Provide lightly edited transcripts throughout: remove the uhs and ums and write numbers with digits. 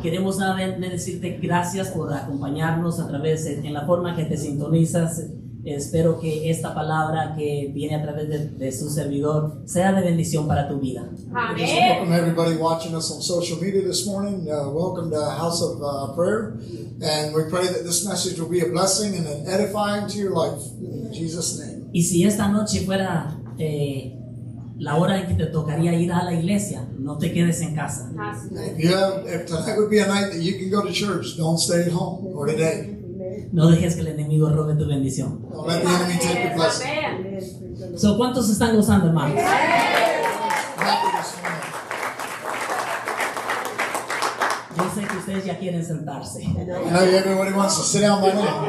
queremos nuevamente decirte gracias por acompañarnos a través en la forma que te sintonizas. Espero que esta palabra que viene a través de su servidor sea de bendición para tu vida. Just welcome everybody watching us on social media this morning. Welcome to House of Prayer. And we pray that this message will be a blessing and an edifying to your life. In Jesus' name. Y si esta noche fuera la hora en que te tocaría ir a la iglesia, no te quedes en casa. If tonight would be a night that you can go to church, don't stay at home or today. No dejes que el enemigo robe tu bendición. Don't let the enemy take your blessing. So, ¿cuántos están gozando, hermanos? Happy this morning. Yo sé que ustedes ya quieren sentarse. I know everybody wants to sit down by now.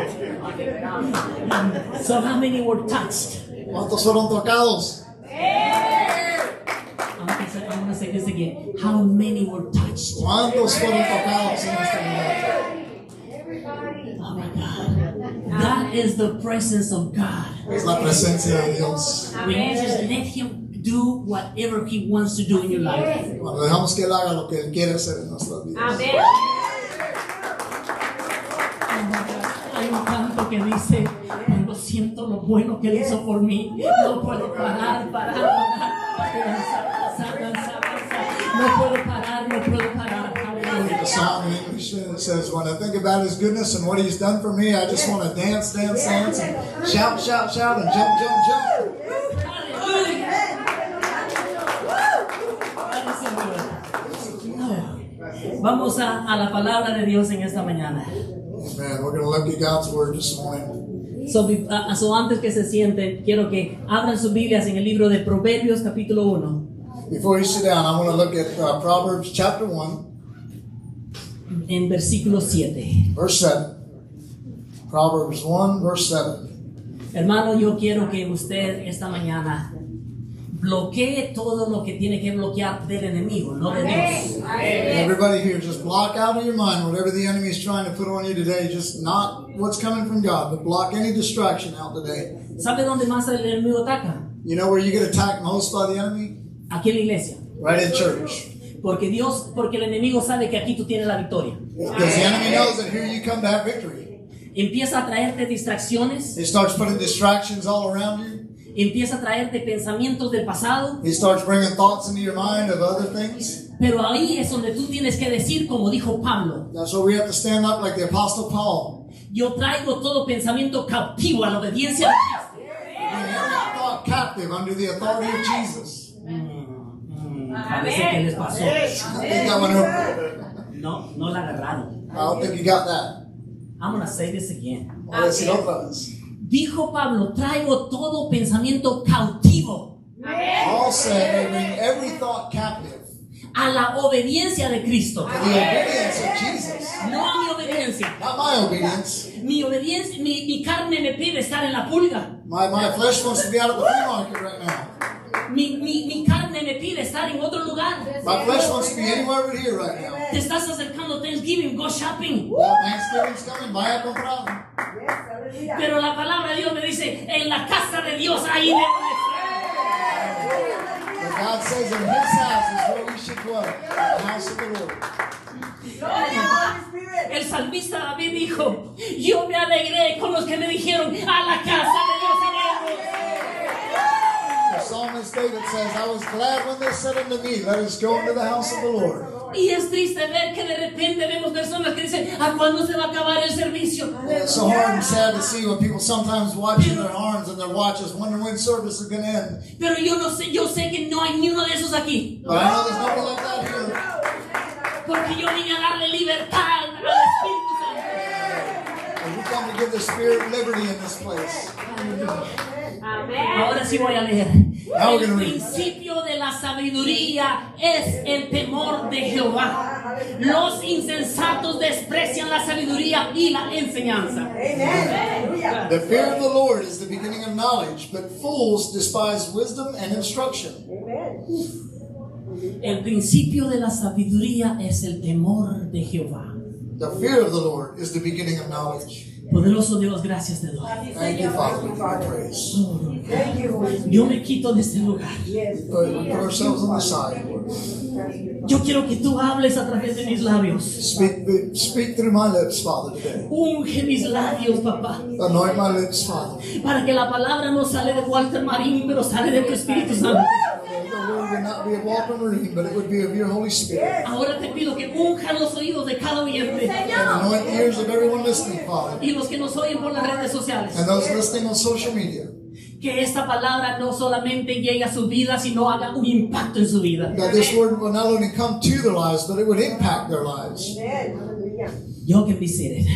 So, how many were touched? ¿Cuántos fueron tocados? I'm going to say this again. How many were touched? ¿Cuántos fueron tocados en esta mañana? Oh my God. That is the presence of God. Es la presencia de Dios. When you just let Him do whatever He wants to do in your life. Cuando dejamos que Él haga lo que Él quiere hacer en nuestras vidas. Hay un canto que dice, cuando siento lo bueno que Él hizo por mí, no puedo parar. No puedo parar. The song in English says, when I think about His goodness and what He's done for me, I just want to dance, and shout, and jump. Vamos a la palabra de Dios en esta mañana. Amen. We're going to look at God's Word this morning. So antes que se sienten, quiero que abran sus Biblias en el libro de Proverbios capítulo 1. Before you sit down, I want to look at Proverbs chapter 1. En versículo 7. Verse 7. Proverbs 1, verse 7. Hermano, yo quiero que usted esta mañana bloquee todo lo que tiene que bloquear del enemigo, no de Dios. Everybody here, just block out of your mind whatever the enemy is trying to put on you today. Just not what's coming from God, but block any distraction out today. ¿Sabe dónde más el enemigo ataca? You know where you get attacked most by the enemy? Aquí en la iglesia. Right in church. Porque el enemigo sabe que aquí tú tienes la victoria. Because the enemy knows that here you come to have victory. Empieza a traerte distracciones. He starts putting distractions all around you. Empieza a traerte pensamientos del pasado. He starts bringing thoughts into your mind of other things. Pero ahí es donde tú tienes que decir, como dijo Pablo. That's where we have to stand up like the Apostle Paul. Yo traigo todo pensamiento cautivo a la obediencia de Cristo. Bring every thought captive under the authority of Jesus. Parece que les pasó. I think that went over. No la agarraron. I don't think you got that. I'm going to say this again. Voy a decir otra vez. Dijo Pablo, traigo todo pensamiento cautivo Paul said, they bring every thought captive a la obediencia de Cristo. to the obedience of Jesus. No a mi obediencia. Not my obedience. Mi carne me pide estar en la pulga. My flesh wants to be out at the flea market right now. Mi carne me pide estar en otro lugar. My flesh wants to be anywhere but here right now. Te estás acercando Thanksgiving, go shopping. Well, Thanksgiving's coming, vaya a comprar. Pero la palabra de Dios me dice, en la casa de Dios ahí debo de estar. But God says in His house is where we should dwell, the house of the Lord. El salmista David dijo, yo me alegré con los que me dijeron, a la casa de Dios iremos. The psalmist David says, I was glad when they said unto me, let us go into the house of the Lord. Y es triste ver que de repente vemos personas que dicen, ¿a cuándo se va a acabar el servicio? It's so hard and sad to see when people sometimes watching their arms and their watches wondering when service is going to end. Pero yo sé que no hay ni uno de esos aquí. But I know there's nobody like that here. Porque yo vine a darle libertad al Espíritu Santo. And we come to give the Spirit liberty in this place. Ahora sí voy a leer. Now we're El going to read. principio de la sabiduría es el temor de Jehová. Los insensatos desprecian la sabiduría y la enseñanza. The fear of the Lord is the beginning of knowledge, but fools despise wisdom and instruction. El principio de la sabiduría es el temor de Jehová. The fear of the Lord is the beginning of knowledge. Poderoso Dios, gracias te doy. Thank you, Father. We give you praise. Yo me quito de este lugar. We put ourselves on the side, Lord. Yo quiero que tú hables a través de mis labios. Speak through my lips, Father, today. Unge mis labios, papá. Anoint my lips, Father. Para que la palabra no sale de Walter Marín, pero sale de tu Espíritu Santo. The word would not be of Walter Marine, but it would be of your Holy Spirit. Ahora te pido que unjan los oídos de cada oyente. And anoint the ears of everyone listening, Father. Y los que nos oyen por las redes sociales. And those listening on social media. Que esta palabra no solamente llegue a su vida, sino haga un impacto en su vida. That this word will not only come to their lives, but it would impact their lives. You can be seated.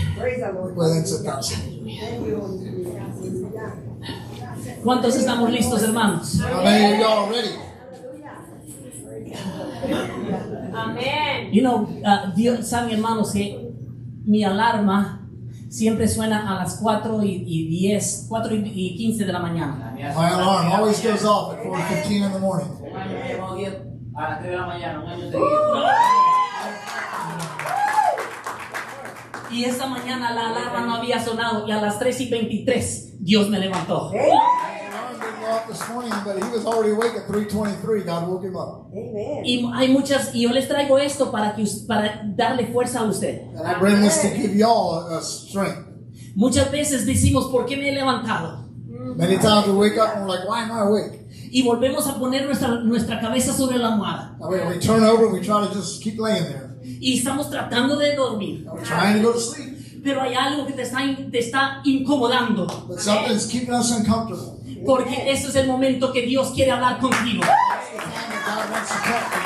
Pueden sentarse. ¿Cuántos estamos listos, hermanos? How many of y'all are ready? Amén. You know, Dios, saben, hermanos, que mi alarma siempre suena a las 4:10, 4:15 de la mañana. My alarm always goes off at 4:15 in the morning. A las 3 de la mañana, un año Y esta mañana la alarma no había sonado y a las 3:23 Dios me levantó. My alarm didn't go off this morning, but he was already awake at 3:23. God woke him up. Y hay muchas, y yo les traigo esto para darle fuerza a usted. And I bring this to give y'all a strength. Muchas veces decimos, ¿por qué me he levantado? Many times we wake up and we're like, why am I awake? Y volvemos a poner nuestra cabeza sobre la almohada. We turn over and we try to just keep laying there. Y estamos tratando de dormir. We're trying to go to sleep. Pero hay algo que te está incomodando. But something's keeping us uncomfortable. Porque ese es el momento que Dios quiere hablar contigo. That's the time that God wants to talk to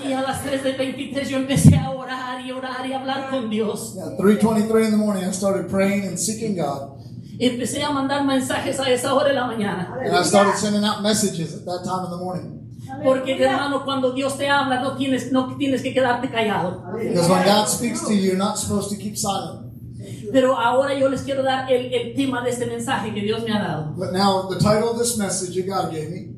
you. Y a las 3:23 yo empecé a orar y orar y hablar con Dios. At 3:23 in the morning, I started praying and seeking God. Empecé a mandar mensajes a esa hora de la mañana. And I started sending out messages at that time in the morning. Porque, hermano, cuando Dios te habla, no tienes que quedarte callado. Because when God speaks to you, you're not supposed to keep silent. Pero ahora yo les quiero dar el tema de este mensaje que Dios me ha dado. But now, the title of this message that God gave me,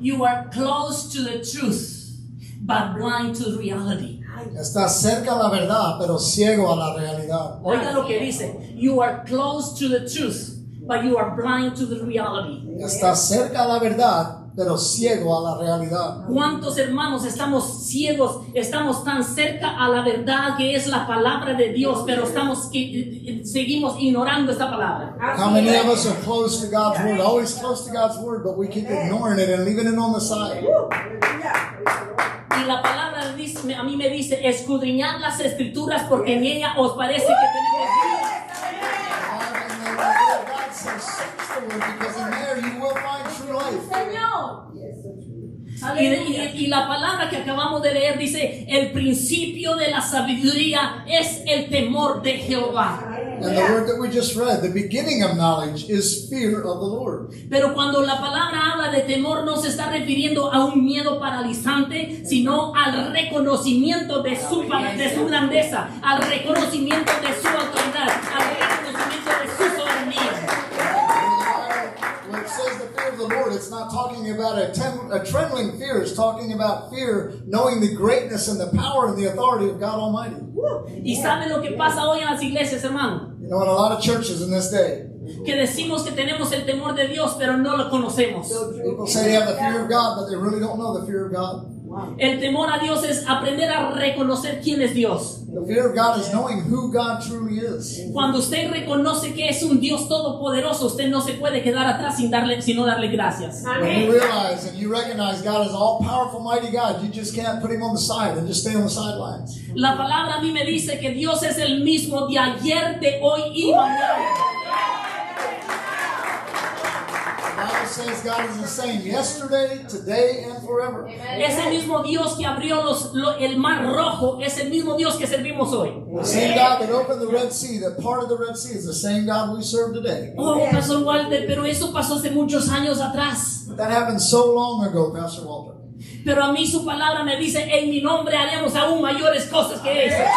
You are close to the truth, but blind to reality. estás cerca a la verdad, pero ciego a la realidad. Oiga lo que dice. You are close to the truth, but you are blind to the reality. Estás cerca a la verdad, pero ciego a la realidad. ¿Cuántos hermanos estamos ciegos? Estamos tan cerca a la verdad que es la palabra de Dios, pero seguimos ignorando esta palabra. How many of us are close to God's word, always close to God's word, but we keep ignoring it and leaving it on the side? Y la palabra a mí me dice, escudriñad las escrituras porque en ella os parece que tenemos vida. God says, search the word, because in there you will find true life. Y la palabra que acabamos de leer dice, el principio de la sabiduría es el temor de Jehová. And the word that we just read, the beginning of knowledge is fear of the Lord. Pero cuando la palabra habla de temor no se está refiriendo a un miedo paralizante, sino al reconocimiento de su grandeza, al reconocimiento de su autoridad, al reconocimiento de su soberanía. When it says the fear of the Lord, it's not talking about a trembling fear. It's talking about fear, knowing the greatness and the power and the authority of God Almighty. ¿Y saben lo que pasa hoy en las iglesias, hermano? You know, in a lot of churches in this day, Que decimos que tenemos el temor de Dios, pero no lo conocemos. people say they have the fear of God, but they really don't know the fear of God. El temor a Dios es aprender a reconocer quién es Dios. The fear of God is knowing who God truly is. Cuando usted reconoce que es un Dios todopoderoso, usted no se puede quedar atrás sino darle gracias. When you realize and you recognize God is all-powerful, mighty God, you just can't put Him on the side and just stay on the sidelines. La palabra a mí me dice que Dios es el mismo de ayer, de hoy y mañana. The Bible says God is the same yesterday, today, and forever. Es el mismo Dios que abrió el mar rojo, es el mismo Dios que servimos hoy. The same God that opened the Red Sea, that part of the Red Sea, is the same God we serve today. Oh, Pastor Walter, pero eso pasó hace muchos años atrás. But that happened so long ago, Pastor Walter. Pero a mí su palabra me dice, en mi nombre haremos aún mayores cosas que esas.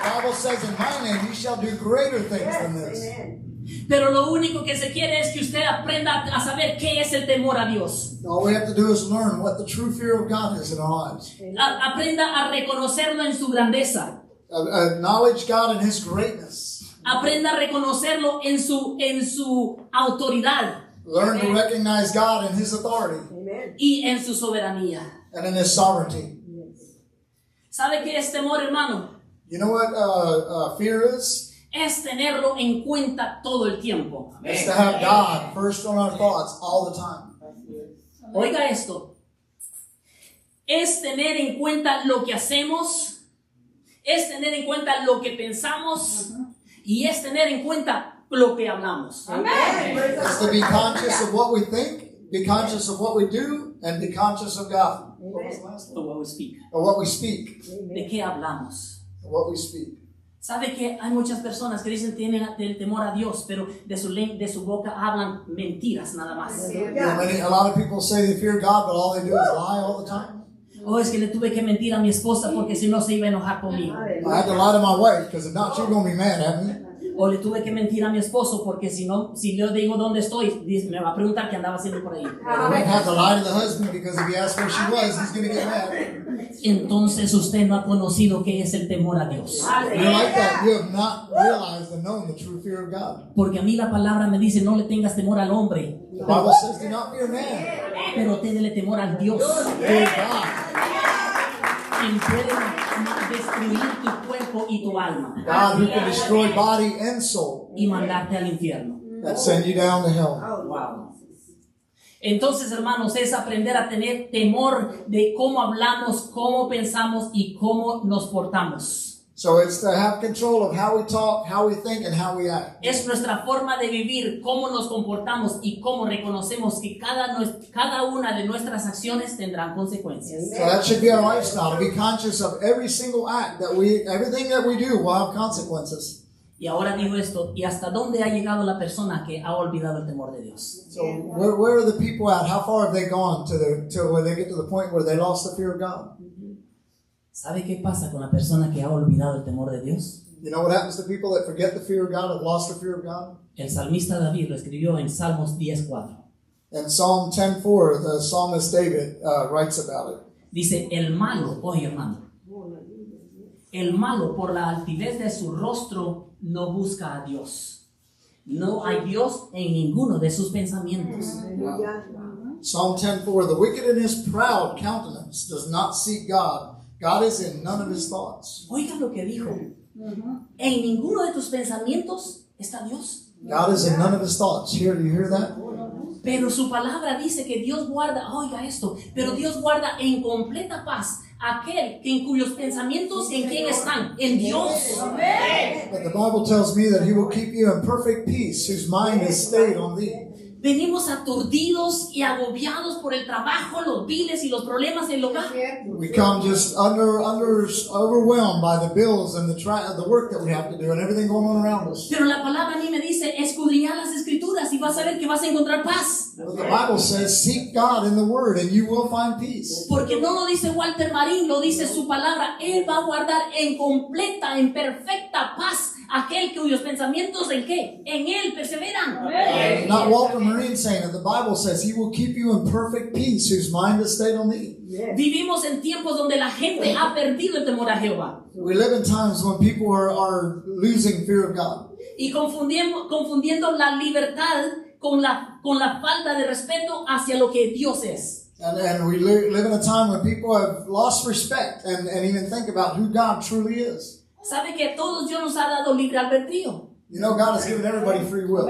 The Bible says, in my name you shall do greater things than this. Pero lo único que se quiere es que usted aprenda a saber qué es el temor a Dios. All we have to do is learn what the true fear of God is in our lives. Aprenda a reconocerlo en su grandeza. Acknowledge God in His greatness. Aprenda a reconocerlo en su autoridad Learn to recognize God in His authority y en su soberanía. and in His sovereignty. ¿Sabe qué es temor, hermano? You know what fear is? Es tenerlo en cuenta todo el tiempo. It's to have God first on our thoughts all the time. Oiga esto. Es tener en cuenta lo que hacemos, es tener en cuenta lo que pensamos y es tener en cuenta lo que hablamos. It's to be conscious of what we think, be conscious of what we do, and be conscious of God. What was the last Or one? what we speak. Or what we speak. ¿De qué hablamos? What we speak. ¿Sabe que hay muchas personas que dicen tienen el temor a Dios, pero de su boca hablan mentiras nada más? You know, a lot of people say they fear God, but all they do is lie all the time. O es que le tuve que mentir a mi esposa porque si no se iba a enojar conmigo. I had to lie to my wife because if not, she's going to be mad at me. O le tuve que mentir a mi esposo porque si yo digo dónde estoy, me va a preguntar qué andaba haciendo por ahí. I might have to lie to the husband because if he asks where she was, he's going to get mad. Entonces usted no ha conocido qué es el temor a Dios. You're like that. You have not realized and known the true fear of God. Porque a mí la palabra me dice no le tengas temor al hombre, The Bible says, do not fear man, pero ténele temor al Dios, fear God. quien puede destruir tu cuerpo y tu alma God who can destroy body and soul, y mandarte al infierno. that send you down to hell. Wow. Entonces, hermanos, es aprender a tener temor de cómo hablamos, cómo pensamos y cómo nos portamos. So it's to have control of how we talk, how we think, and how we act. Es nuestra forma de vivir, cómo nos comportamos y cómo reconocemos que cada una de nuestras acciones tendrán consecuencias. So that should be our lifestyle, to be conscious of every single act everything that we do will have consequences. Y ahora digo esto, ¿y hasta dónde ha llegado la persona que ha olvidado el temor de Dios? So where are the people at? How far have they gone to where they get to the point where they lost the fear of God? ¿Sabe qué pasa con la persona que ha olvidado el temor de Dios? You know what happens to people that forget the fear of God, have lost the fear of God? El salmista David lo escribió en Salmos 10:4. In Psalm 10:4, the psalmist David writes about it. Dice, el malo, oye hermano, el malo por la altivez de su rostro no busca a Dios. No hay Dios en ninguno de sus pensamientos. Psalm 10:4, the wicked in his proud countenance does not seek God. God is in none of his thoughts. Oiga lo que dijo. En ninguno de tus pensamientos está Dios. God is in none of his thoughts. Do you hear that? Pero su palabra dice que Dios guarda, oiga esto, pero Dios guarda en completa paz aquel en cuyos pensamientos en quién están, en Dios. But the Bible tells me that he will keep you in perfect peace, whose mind is stayed on thee. Venimos aturdidos y agobiados por el trabajo, los biles y los problemas del hogar. We come just overwhelmed by the bills and the work that we have to do and everything going on around us. Pero la palabra a mí me dice, escudriñar las escrituras y vas a ver que vas a encontrar paz. But the Bible says, seek God in the Word and you will find peace. Porque no lo dice Walter Marín, lo dice su palabra. Él va a guardar en completa, en perfecta paz aquel cuyos pensamientos en qué, en él perseveran. Not Walter Marine saying it. The Bible says he will keep you in perfect peace, whose mind is stayed on thee. Vivimos en tiempos donde la gente ha perdido el temor a Jehová. We live in times when people are losing fear of God. Y confundiendo la libertad con la falta de respeto hacia lo que Dios es. And we live in a time when people have lost respect and even think about who God truly is. ¿Sabe que a todos Dios nos ha dado libre albedrío? You know, God has given everybody free will.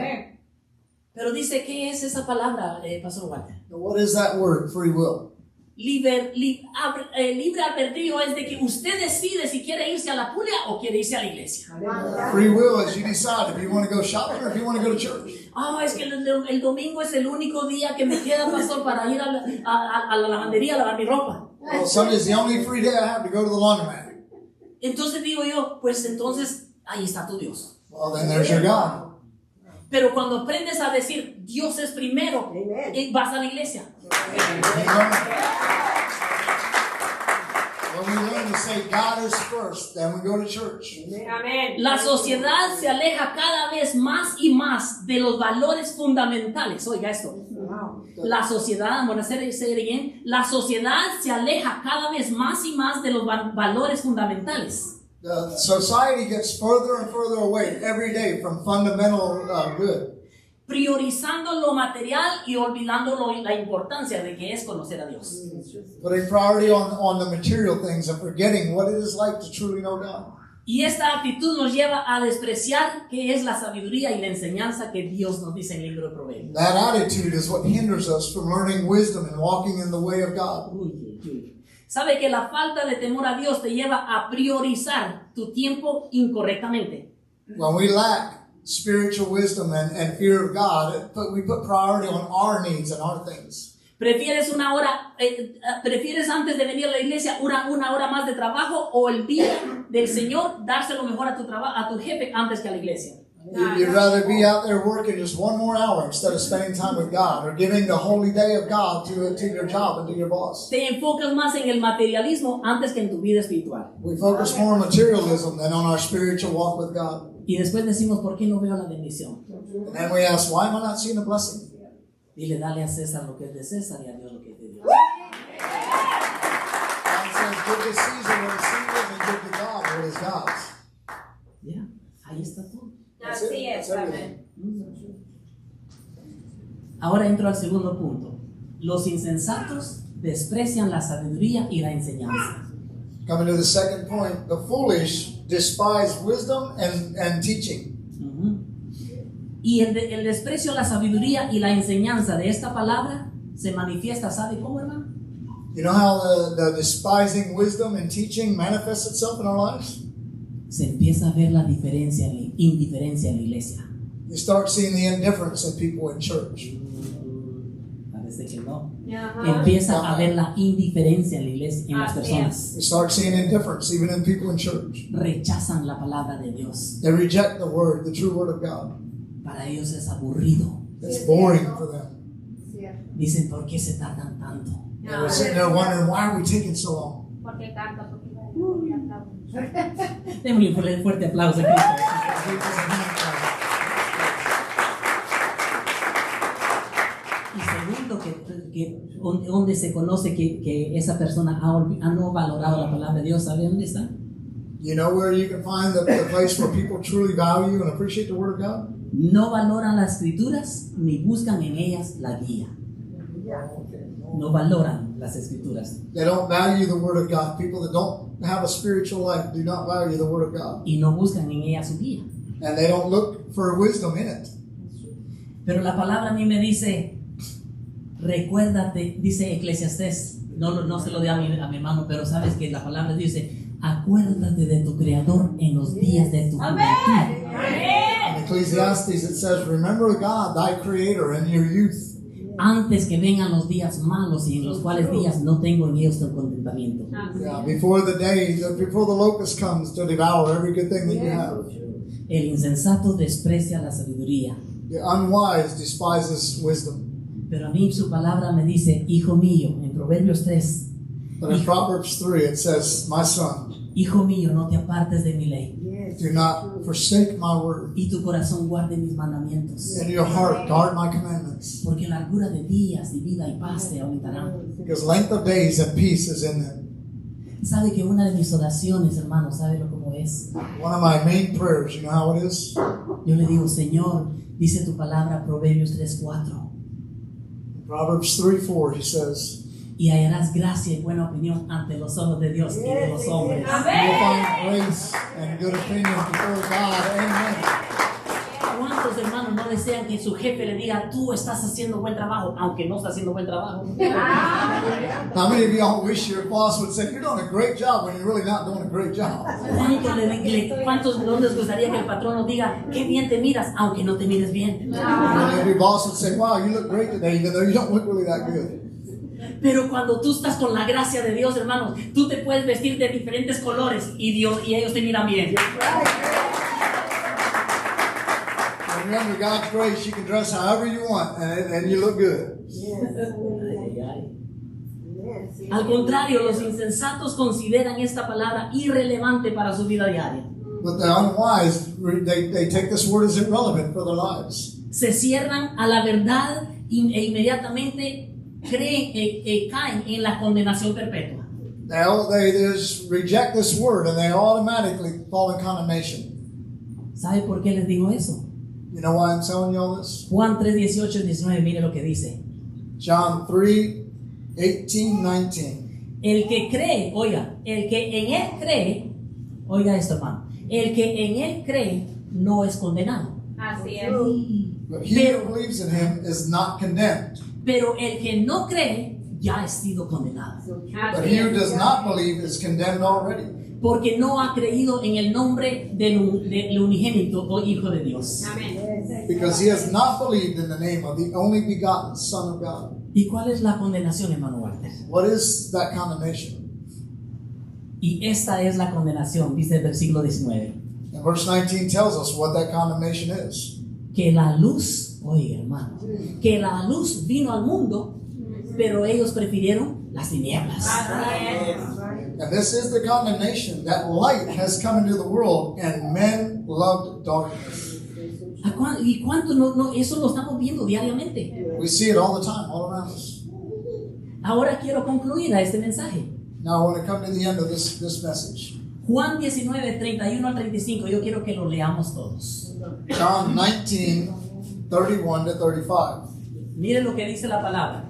Pero dice, ¿qué es esa palabra, Pastor Walter? What is that word, free will? Libre albedrío es de que usted decide si quiere irse a la puria o quiere irse a la iglesia. Free will is you decide if you want to go shopping or if you want to go to church. Es que el domingo es el único día que me queda, pastor, para ir a la lavandería a lavar mi ropa. Well, Sunday's the only free day I have to go to the laundromat. Entonces digo yo, pues entonces ahí está tu Dios. Well, then there's your God. Pero cuando aprendes a decir Dios es primero, vas a la iglesia. When we learn to say God is first, then we go to church. Amén. La sociedad se aleja cada vez más y más de los valores fundamentales. Oiga esto. La sociedad, I'm going to say it again. La sociedad se aleja cada vez más y más de los valores fundamentales. The society gets further and further away every day from fundamental good. Priorizando lo material y olvidando la importancia de que es conocer a Dios. Putting priority on the material things and forgetting what it is like to truly know God. Y esta actitud nos lleva a despreciar qué es la sabiduría y la enseñanza que Dios nos dice en el libro de Proverbios. That attitude is what hinders us from learning wisdom and walking in the way of God. Sabe que la falta de temor a Dios te lleva a priorizar tu tiempo incorrectamente. When we lack spiritual wisdom and fear of God, we put priority on our needs and our things. ¿Prefieres prefieres antes de venir a la iglesia una hora más de trabajo o el día del Señor dárselo mejor a tu jefe antes que a la iglesia? You'd rather be out there working just one more hour instead of spending time with God or giving the holy day of God to your job and to your boss. Te enfocas más en el materialismo antes que en tu vida espiritual. We focus more on materialism than on our spiritual walk with God. Y después decimos, ¿por qué no veo la bendición? And then we ask, why am I not seeing a blessing? Dile, dale a César lo que es de César y a Dios lo que es de Dios. God says, give to Caesar what is Caesar's and give to God what is God's. Ya, ahí está todo. That's it. Así es, That's everything. amén. Ahora entro al segundo punto. Los insensatos desprecian la sabiduría y la enseñanza. Coming to the second point, the foolish despise wisdom and teaching. Y el desprecio a la sabiduría y la enseñanza de esta palabra se manifiesta, ¿sabe cómo, hermano? You know how the despising wisdom and teaching manifests itself in our lives? Se empieza a ver la indiferencia en la iglesia. You start seeing the indifference in people in church. Parece que no. Ajá. Empieza a ver la indiferencia en la iglesia, en las Así personas. You start seeing indifference even in people in church. Rechazan la palabra de Dios. They reject the word, the true word of God. Para ellos es aburrido. It's boring for them. Dicen, ¿por qué se tardan tanto? And we're sitting there wondering, why are we taking so long? Porque canta, porque Démosle un fuerte aplauso a Cristo. Y segundo, donde se conoce que esa persona ha no valorado la palabra de Dios, ¿sabe dónde está? You know where you can find the place where people truly value and appreciate the word of God? No valoran las escrituras ni buscan en ellas la guía. No valoran las escrituras. They don't value the word of God. People that don't have a spiritual life do not value the word of God. Y no buscan en ellas su guía. And they don't look for wisdom in it. Pero la palabra a mí me dice, recuérdate, dice Eclesiastés, no se lo di a mi hermano, pero sabes que la palabra dice, acuérdate de tu Creador en los días de tu juventud. In Ecclesiastes it says, remember God, thy Creator, in your youth. Antes que vengan los días malos y en los cuales días no tengo en ellos el contentamiento. Yeah, before the locust comes to devour every good thing that you have. El insensato desprecia la sabiduría. The unwise despises wisdom. Pero a mí su palabra me dice, hijo mío, en Proverbios 3, But in Proverbs 3 it says, my son, hijo mío, no te apartes de mi ley, do not forsake my word. y tu corazón guarde mis mandamientos, In your heart guard my commandments, porque largura de días y vida y paz te aumentarán. because length of days and peace is in them. Sabe que una de mis oraciones, hermano, ¿sabe cómo es? One of my main prayers, you know how it is? Yo le digo, Señor, dice tu palabra, Proverbios 3:4, Proverbs 3:4, he says, y hallarás gracia y buena opinión ante los ojos de Dios y de los hombres. you'll find grace and good opinion before God. Amen. ¿Cuántos hermanos no desean que su jefe le diga, tú estás haciendo buen trabajo, aunque no está haciendo buen trabajo? How many of y'all wish your boss would say, you're doing a great job when you're really not doing a great job? ¿Cuántos no les gustaría que el patrón nos diga, qué bien te miras, aunque no te mires bien? How many of your boss would say, wow, you look great today, even though you don't look really that good? Pero cuando tú estás con la gracia de Dios, hermanos, tú te puedes vestir de diferentes colores y ellos te miran bien. When you're under God's grace, you can dress however you want, and you look good. Al contrario, los insensatos consideran esta palabra irrelevante para su vida diaria. But the unwise, they take this word as irrelevant for their lives. Se cierran a la verdad e inmediatamente caen en la condenación perpetua. They just reject this word and they automatically fall in condemnation. ¿Sabe por qué les digo eso? You know why I'm telling you all this? Juan 3, 18 y 19, mire lo que dice. John 3, 18, 19. El que cree, oiga, el que en él cree, oiga esto, hermano, el que en él cree no es condenado. Así es. But he who believes in him is not condemned. Pero el que no cree ya ha sido condenado. But he who does not believe is condemned already. Porque no ha creído en el nombre del unigénito o Hijo de Dios. Amén. Because he has not believed in the name of the only begotten Son of God. ¿Y cuál es la condenación, hermano Walter? What is that condemnation? Y esta es la condenación, dice el versículo 19. And verse 19 tells us what that condemnation is. Que la luz, oiga hermano, que la luz vino al mundo, pero ellos prefirieron las tinieblas. Así es. And this is the condemnation, that light has come into the world and men loved darkness. ¿Y cuánto eso lo estamos viendo diariamente? We see it all the time, all around us. Ahora quiero concluir a este mensaje. Now I want to come to the end of this message. Juan 19, 31 al 35, yo quiero que lo leamos todos. John 19, 31 to 35. Miren lo que dice la palabra.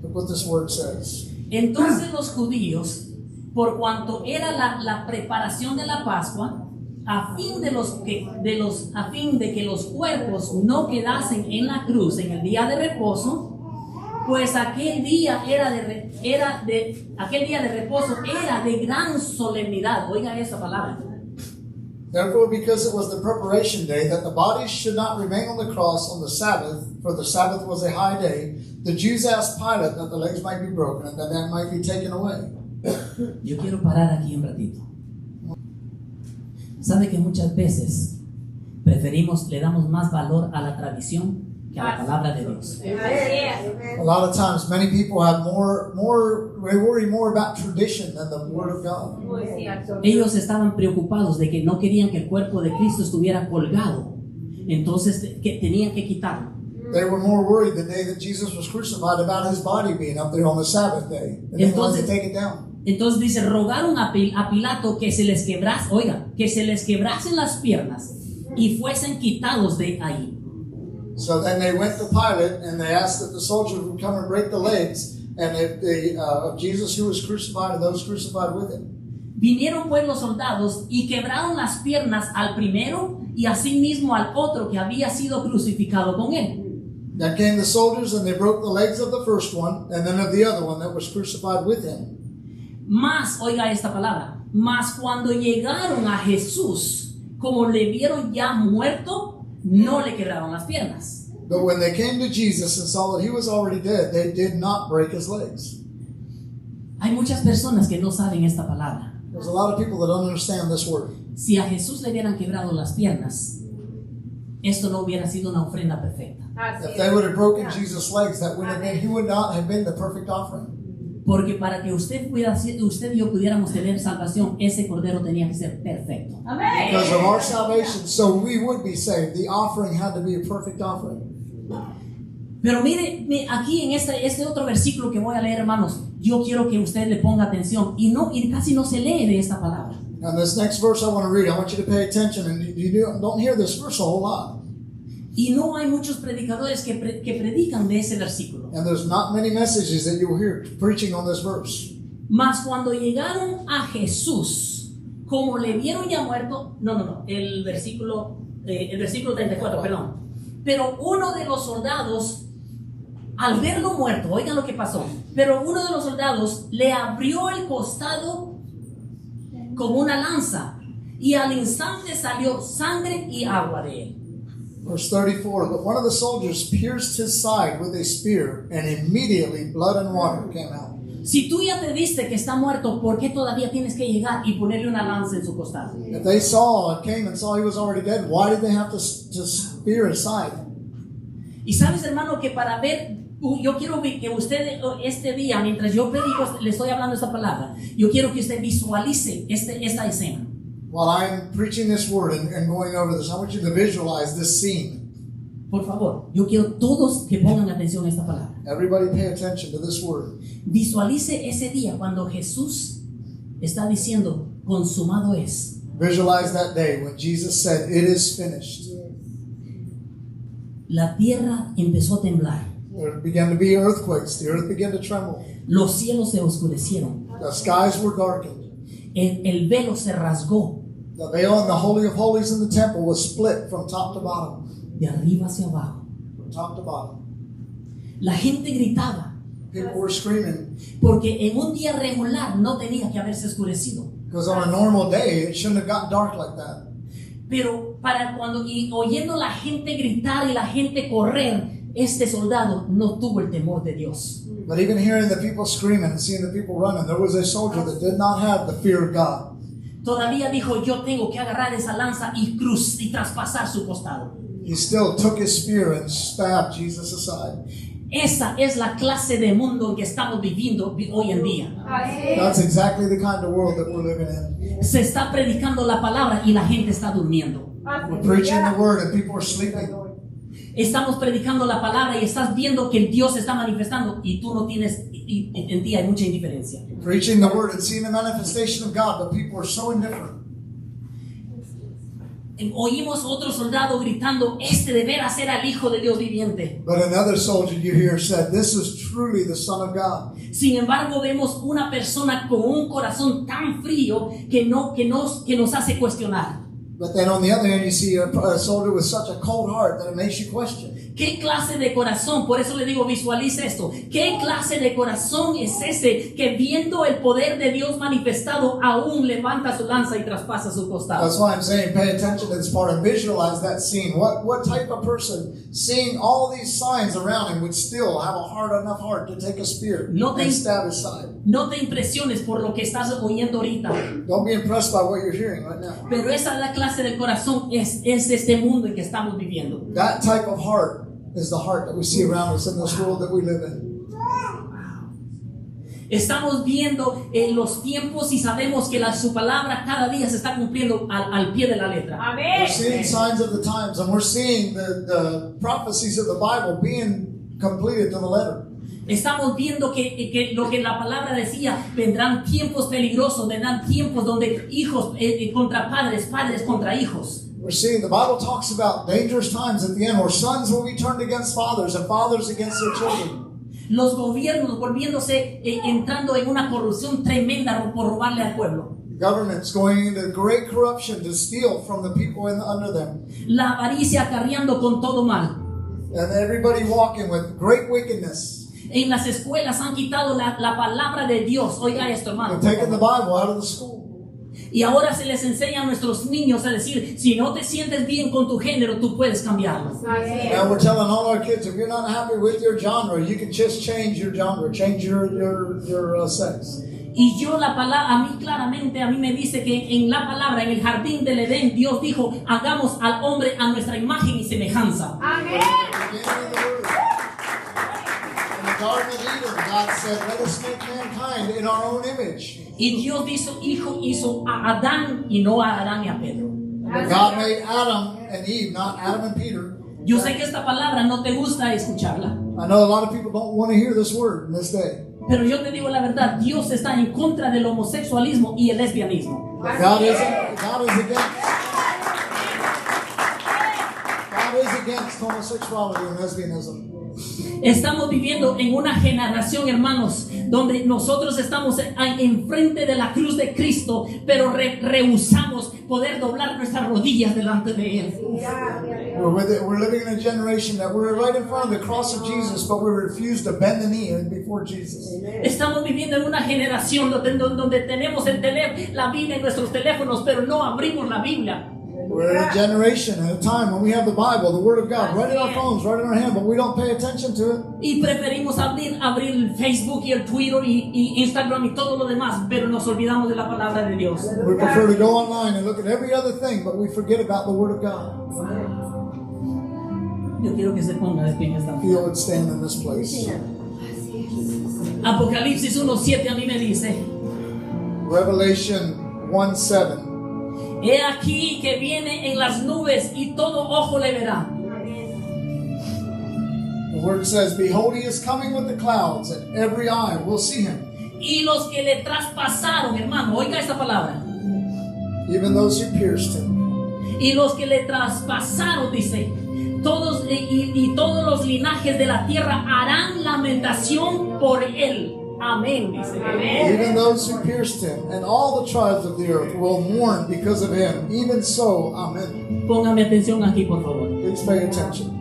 Look what this word says. Entonces los judíos, por cuanto era la preparación de la Pascua, a fin de que los cuerpos no quedasen en la cruz en el día de reposo, pues aquel día de reposo era de gran solemnidad. Oiga esa palabra. Therefore, because it was the preparation day, that the bodies should not remain on the cross on the Sabbath, for the Sabbath was a high day, the Jews asked Pilate that the legs might be broken and that they might be taken away. Yo quiero parar aquí un ratito. ¿Sabe que muchas veces le damos más valor a la tradición que a la palabra de Dios? Así es. A lot of times, many people have they worry more about tradition than the Word of God. Muy cierto. Ellos estaban preocupados de que no querían que el cuerpo de Cristo estuviera colgado, entonces que tenían que quitarlo. They were more worried the day that Jesus was crucified about his body being up there on the Sabbath day. And they wanted to take it down. Entonces dice, rogaron a Pilato que se les quebrasen las piernas y fuesen quitados de ahí. So then they went to Pilate and they asked that the soldiers would come and break the legs and of Jesus who was crucified and those crucified with him. Vinieron pues los soldados y quebraron las piernas al primero y asimismo al otro que había sido crucificado con él. Then came the soldiers and they broke the legs of the first one and then of the other one that was crucified with him. Mas, oiga esta palabra, mas cuando llegaron a Jesús, como le vieron ya muerto, no le quebraron las piernas. But when they came to Jesus and saw that he was already dead, they did not break his legs. Hay muchas personas que no saben esta palabra. There's a lot of people that don't understand this word. Si a Jesús le hubieran quebrado las piernas, esto no hubiera sido una ofrenda perfecta. Así If they es. would have broken Jesus' legs, he would not have been the perfect offering. Porque para que usted y yo pudiéramos tener salvación, ese cordero tenía que ser perfecto. Amén. Because of our salvation, so we would be saved. The offering had to be a perfect offering. Pero mire, aquí en este otro versículo que voy a leer, hermanos, yo quiero que usted le ponga atención y casi no se lee de esta palabra. And this next verse I want to read, I want you to pay attention, and you don't hear this verse a whole lot. Y no hay muchos predicadores que predican de ese versículo. And there's not many messages that you'll hear preaching on this verse. Mas cuando llegaron a Jesús, como le vieron ya muerto, el versículo 34, perdón. Pero uno de los soldados, al verlo muerto, oigan lo que pasó, pero uno de los soldados le abrió el costado con una lanza y al instante salió sangre y agua de él. Verse 34, but one of the soldiers pierced his side with a spear, and immediately blood and water came out. Si tú ya te diste que está muerto, ¿por qué todavía tienes que llegar y ponerle una lanza en su costado? If they came and saw he was already dead, why did they have to spear his side? Y sabes, hermano, que para ver Yo quiero que usted este día, mientras yo predico, le estoy hablando esta palabra, yo quiero que usted visualice esta escena. While I'm preaching this word and going over this, I want you to visualize this scene. Por favor, yo quiero todos que pongan atención a esta palabra. Everybody pay attention to this word. Visualice ese día cuando Jesús está diciendo, consumado es. Visualize that day when Jesus said, "It is finished." La tierra empezó a temblar. There began to be earthquakes. The earth began to tremble. Los cielos se oscurecieron. The skies were darkened. El velo se rasgó The veil in the Holy of Holies in the temple was split from top to bottom. de arriba hacia abajo. From top to bottom. La gente gritaba People were screaming porque en un día regular no tenía que haberse oscurecido. because on a normal day it shouldn't have gotten dark like that. Pero oyendo la gente gritar y la gente correr, este soldado no tuvo el temor de Dios. But even hearing the people screaming and seeing the people running, there was a soldier that did not have the fear of God. Todavía dijo, yo tengo que agarrar esa lanza y traspasar su costado. He still took his spear and stabbed Jesus aside. Esa es la clase de mundo en que estamos viviendo hoy en día. That's exactly the kind of world that we're living in. Se está predicando la palabra y la gente está durmiendo. We're preaching the word and people are sleeping. Estamos predicando la palabra y estás viendo que el Dios se está manifestando y tú no tienes, y en ti hay mucha indiferencia. Preaching the word and seeing the manifestation of God, but people are so indifferent. Oímos otro soldado gritando, este de veras era el Hijo de Dios viviente. But another soldier you hear said, "This is truly the Son of God." Sin embargo, vemos una persona con un corazón tan frío que nos hace cuestionar. But then on the other hand, you see a soldier with such a cold heart that it makes you question. ¿Qué clase de corazón? Por eso le digo, visualice esto. ¿Qué clase de corazón es ese que viendo el poder de Dios manifestado aún levanta su lanza y traspasa su costado? That's why I'm saying pay attention to this part and visualize that scene. What type of person seeing all these signs around him would still have enough heart to take a spear and stab his side? No te impresiones por lo que estás oyendo ahorita. Don't be impressed by what you're hearing right now. Pero esa es la clase de corazón, es este mundo en que estamos viviendo. That type of heart is the heart that we see around us in this world that we live in. Estamos viendo los tiempos y sabemos que su palabra cada día se está cumpliendo al pie de la letra. We're seeing signs of the times, and we're seeing the prophecies of the Bible being completed to the letter. Estamos viendo que lo que la palabra decía, vendrán tiempos peligrosos, vendrán tiempos donde hijos contra padres, padres contra hijos. We're seeing the Bible talks about dangerous times at the end where sons will be turned against fathers and fathers against their children. Los gobiernos volviéndose, entrando en una corrupción tremenda por robarle al pueblo. Governments going into great corruption to steal from the people under them. La avaricia acarreando con todo mal. And everybody walking with great wickedness. En las escuelas han quitado la palabra de Dios. Oiga esto, hermano. They're taking the Bible out of the school. Y ahora se les enseña a nuestros niños a decir, si no te sientes bien con tu género, tú puedes cambiarlo. Now we're telling all our kids, if you're not happy with your genre, you can just change your genre, change your sex. Y yo la palabra, a mí claramente, a mí me dice que en la palabra, en el jardín del Edén, Dios dijo, hagamos al hombre a nuestra imagen y semejanza. Amén. In the Garden of Eden, God said, let us make mankind in our own image. Y Dios hizo a Adán y no a Adán y a Pedro. God made Adam and Eve, not Adam and Peter. Yo sé que esta palabra no te gusta escucharla, I know a lot of people don't want to hear this word in this day. pero yo te digo la verdad, Dios está en contra del homosexualismo y el lesbianismo. God is against homosexuality and lesbianism. Estamos viviendo en una generación, hermanos, donde nosotros estamos enfrente de la cruz de Cristo, pero rehusamos poder doblar nuestras rodillas delante de Él. We're living in a generation that we're right in front of the cross of Jesus, but we refuse to bend the knee before Jesus. Estamos viviendo en una generación donde tenemos la Biblia en nuestros teléfonos, pero no abrimos la Biblia. We're in a generation, at a time when we have the Bible, the Word of God, right in our phones, right in our hand, but we don't pay attention to it. Y preferimos abrir el Facebook y el Twitter y Instagram y todo lo demás, pero nos olvidamos de la palabra de Dios. We prefer to go online and look at every other thing, but we forget about the Word of God. Yo quiero que se ponga de pie en esta If you would stand in this place. Apocalipsis 1:7 a mí me dice: Revelation 1:7. He aquí que viene en las nubes y todo ojo le verá. The word says, behold, he is coming with the clouds, and every eye will see him. Y los que le traspasaron, hermano, oiga esta palabra. Even those who pierced him. Y los que le traspasaron, dice, todos y todos los linajes de la tierra harán lamentación por él. Amén, dice. Even those who pierced him, and all the tribes of the earth will mourn because of him. Even so, amen. Póngame atención aquí, por favor. Please pay attention.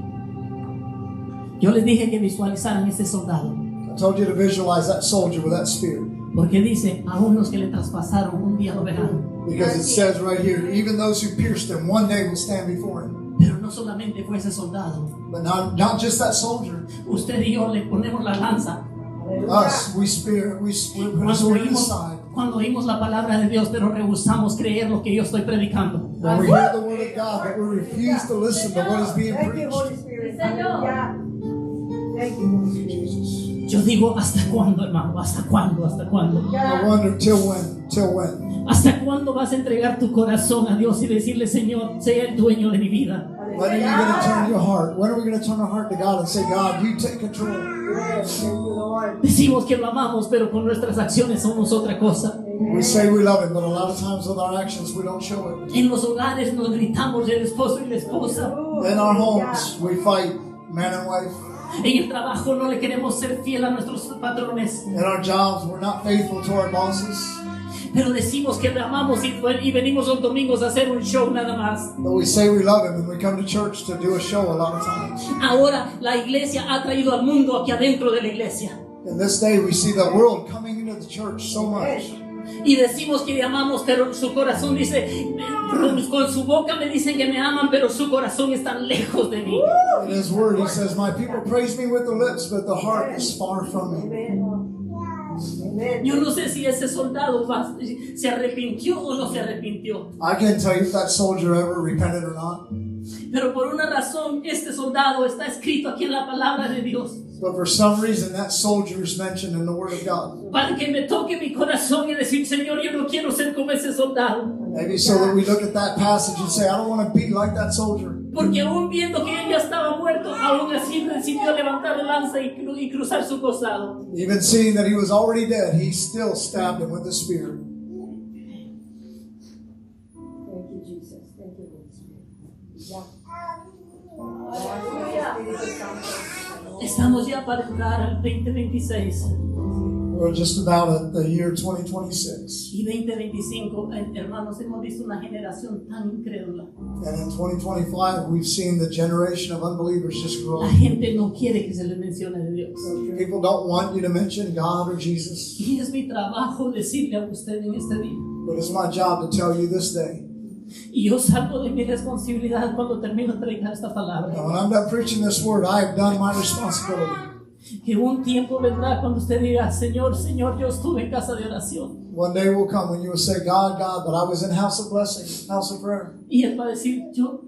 Yo les dije que visualizaran ese soldado, I told you to visualize that soldier with that spear. porque dice, aún los que le traspasaron un día lo verán. Because it says right here, even those who pierced him, one day will stand before him. Pero no solamente fue ese soldado. But not just that soldier. Usted y yo le ponemos la lanza Us, we put his spear aside. cuando oímos la palabra de Dios, pero rehusamos creer lo que yo estoy predicando. When we hear the word of God, but we refuse to listen to what is being Thank you, preached. Holy Spirit. Hallelujah. Thank you, Holy Spirit. Yo digo, ¿hasta cuándo, hermano? ¿Hasta cuándo? ¿Hasta cuándo? I wonder till when? Till when? ¿Hasta cuándo vas a entregar tu corazón a Dios y decirle, Señor, sea el dueño de mi vida? When are you going to turn your heart? When are we going to turn our heart to God and say, God, you take control? Yes, thank you, Lord. Decimos que lo amamos, pero con nuestras acciones somos otra cosa. We say we love Him, but a lot of times with our actions we don't show it. En los hogares nos gritamos el esposo y la esposa. In our homes, we fight man and wife. En el trabajo no le queremos ser fiel a nuestros patrones, In our jobs, we're not faithful to our bosses. pero decimos que le amamos y venimos los domingos a hacer un show nada más. But we say we love Him and we come to church to do a show a lot of times. Ahora la iglesia ha traído al mundo aquí adentro de la iglesia. In this day, we see the world coming into the church so much. Y decimos que le amamos, pero su corazón dice, con su boca me dicen que me aman, pero su corazón está lejos de mí. In His Word, He says, my people praise me with the lips, but the heart is far from me. Amen. Yo no sé si ese soldado se arrepintió o no se arrepintió, I can't tell you if that soldier ever repented or not. pero por una razón este soldado está escrito aquí en la palabra de Dios, But for some reason, that soldier is mentioned in the Word of God. para que me toque mi corazón y decir, Señor, yo no quiero ser como ese soldado, Maybe so that we look at that passage and say, I don't want to be like that soldier. porque aún viendo que él ya estaba muerto, aún así decidió levantar la lanza y cruzar su costado. Even seeing that he was already dead, he still stabbed him with the spear. Thank you, Jesus. Thank you, Holy Spirit. Yeah. Estamos ya para entrar al 2026 We're just about at the year 2026. y 2025, hermanos, hemos visto una generación tan incrédula. And in 2025, we've seen the generation of unbelievers just grow. La gente no quiere que se les mencione de Dios. People don't want you to mention God or Jesus. Y es mi trabajo decirle a usted en este día. But it's my job to tell you this day. Y yo salgo de mi responsabilidad cuando termino de predicar esta Now, palabra. when I'm done preaching this word, I have done my responsibility. Que un tiempo vendrá cuando usted diga, Señor, Señor, yo estuve en casa de oración. One day will come when you will say, God, God, but I was in house of blessing, house of prayer. Y Él va a decir, yo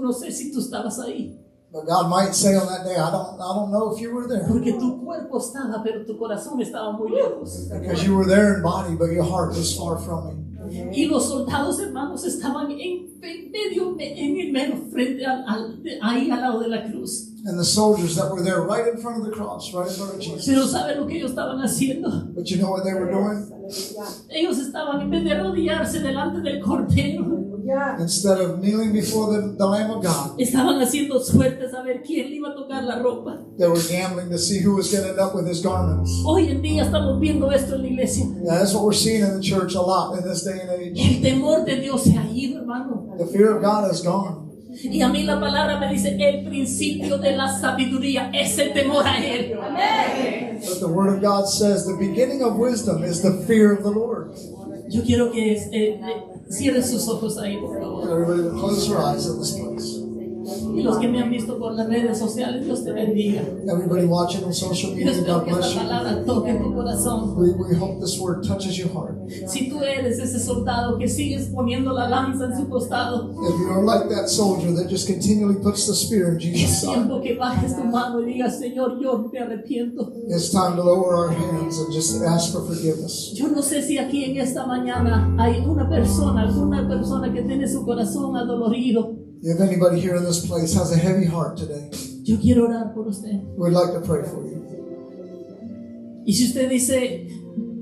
no sé si tú estabas ahí. But God might say on that day, I don't know if you were there. Porque tu cuerpo estaba, pero tu corazón estaba muy lejos. Because you were there in body, but your heart was far from me. Y los soldados, hermanos, estaban en el mero frente, ahí al lado de la cruz. And the soldiers that were there right in front of the cross, right in front of Jesus. Pero ¿saben lo que ellos estaban haciendo? But you know what they were doing? Ellos estaban, en vez de arrodillarse delante del Cordero, Yeah. Instead of kneeling before the Lamb of God, estaban haciendo suertes a ver quién le iba a tocar la ropa. they were gambling to see who was going to end up with his garments. Hoy en día estamos viendo esto en la iglesia. Yeah, that's what we're seeing in the church a lot in this day and age. El temor de Dios se ha ido, hermano. The fear of God is gone. Y a mí la palabra me dice, el principio de la sabiduría es el temor a Él. But the Word of God says the beginning of wisdom is the fear of the Lord. Yo quiero que cierre sus ojos ahí, por favor. Everybody would close their eyes at this place. Y los que me han visto por las redes sociales, Dios te bendiga. Everybody watching on social Yo media, espero God que bless esta you. palabra toque tu corazón. We hope this word touches your heart. Si tú eres ese soldado que sigues poniendo la lanza en su costado, If you are like that soldier that just continually puts the spear in es Jesus' side, tiempo que bajes tu mano y digas, Señor, yo me arrepiento. it's time to lower our hands and just ask for forgiveness. Yo no sé si aquí en esta mañana hay alguna persona que tiene su corazón adolorido. If anybody here in this place has a heavy heart today, Yo quiero orar por usted. we'd like to pray for you. Y si usted dice,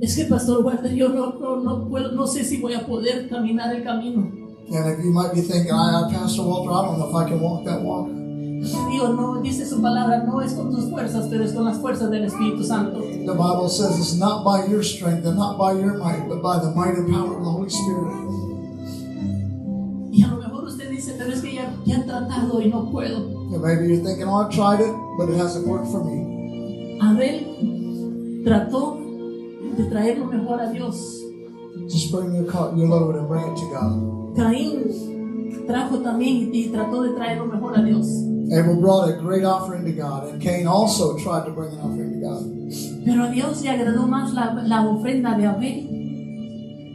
es que Pastor Walter, yo no puedo, no sé si voy a poder caminar el camino. And if you might be thinking, Pastor Walter, I don't know if I can walk that walk. Dios no dice su palabra, no es con tus fuerzas, pero es con las fuerzas del Espíritu Santo. The Bible says it's not by your strength and not by your might, but by the might and power of the Holy Spirit. Y a lo mejor usted dice, pero es que ya he tratado y no puedo. And maybe you're thinking, I've tried it, but it hasn't worked for me. Abel trató de traer lo mejor a Dios. Just bring your load and bring it to God. Caín trajo también y trató de traer lo mejor a Dios. Abel brought a great offering to God, and Cain also tried to bring an offering to God. Pero a Dios le agradó más la ofrenda de Abel,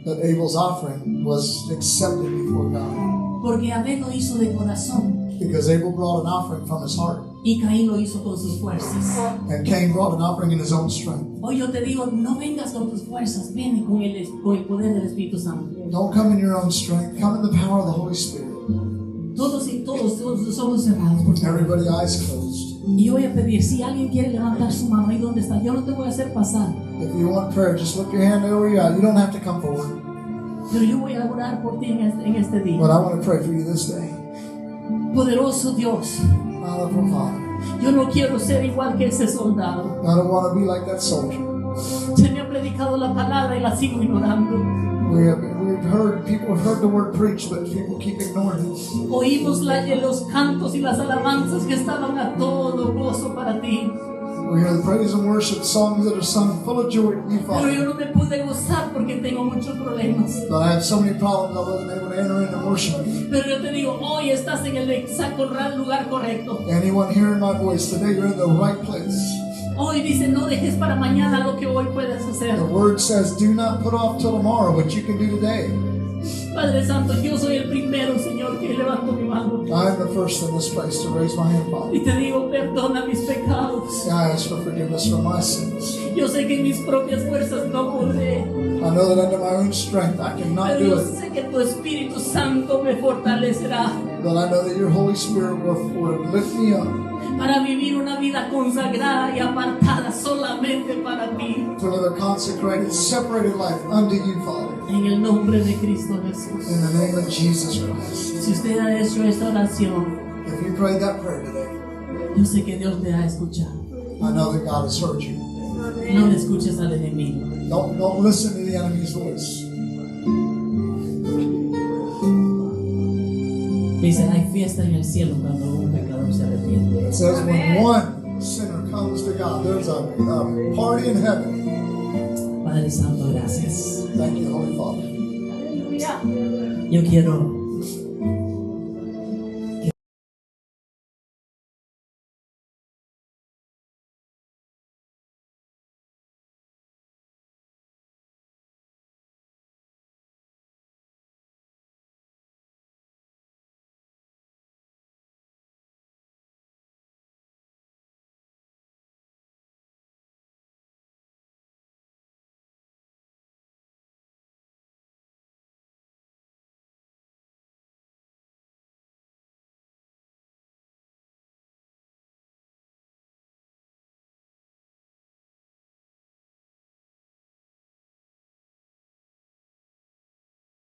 But Abel's offering was accepted before God, porque Abel lo hizo de corazón because Abel brought an offering from his heart, y Caín lo hizo con sus fuerzas. and Cain brought an offering in his own strength. Hoy yo te digo, no vengas con tus fuerzas, ven con el poder del Espíritu Santo. Don't come in your own strength, come in the power of the Holy Spirit. Todos los ojos cerrados, por favor. Everybody eyes closed. Y yo voy a pedir, si alguien quiere levantar su mano, ahí donde está, yo no te voy a hacer pasar, If you want prayer, just lift your hand where you're at. You don't have to come forward. pero yo voy a orar por ti en este día. But I want to pray for you this day. Poderoso Dios, Powerful Father, yo no quiero ser igual que ese soldado. I don't want to be like that soldier. Se me ha predicado la palabra y la sigo ignorando. People have heard the word preached, but people keep ignoring it. Oímos los cantos y las alabanzas que estaban a todo gozo para ti, We hear the praise and worship songs that are sung full of joy to you, pero yo Father. no me pude gozar porque tengo muchos problemas. But I had so many problems I wasn't able to enter into worship. Pero yo te digo, hoy estás en el exacto lugar correcto. Anyone hearing my voice today, you're in the right place. Hoy dice, no dejes para mañana lo que hoy puedes hacer. The word says, do not put off till tomorrow what you can do today. Padre Santo, yo soy el primero, Señor, que levanto mi mano. I'm the first in this place to raise my hand, Father. Y te digo, perdona mis pecados. I ask for forgiveness for my sins. Yo sé que en mis propias fuerzas no podré, I know that under my own strength I cannot pero do yo it. sé que tu Espíritu Santo me fortalecerá But I know that your Holy Spirit will lift me up para vivir una vida consagrada y apartada solamente para ti. to live a consecrated, separated life unto you, Father. En el nombre de Cristo Jesús. In the name of Jesus Christ. Si usted ha hecho esta oración, If you prayed that prayer today, yo sé que Dios te ha escuchado. I know that God has heard you. No le escuches al enemigo. Don't listen to the enemy's voice. Dice, hay fiesta en el cielo cuando un pecador se arrepiente. It says when one sinner comes to God, there's a party in heaven. Padre Santo, gracias. Thank you, Holy Father. Yo quiero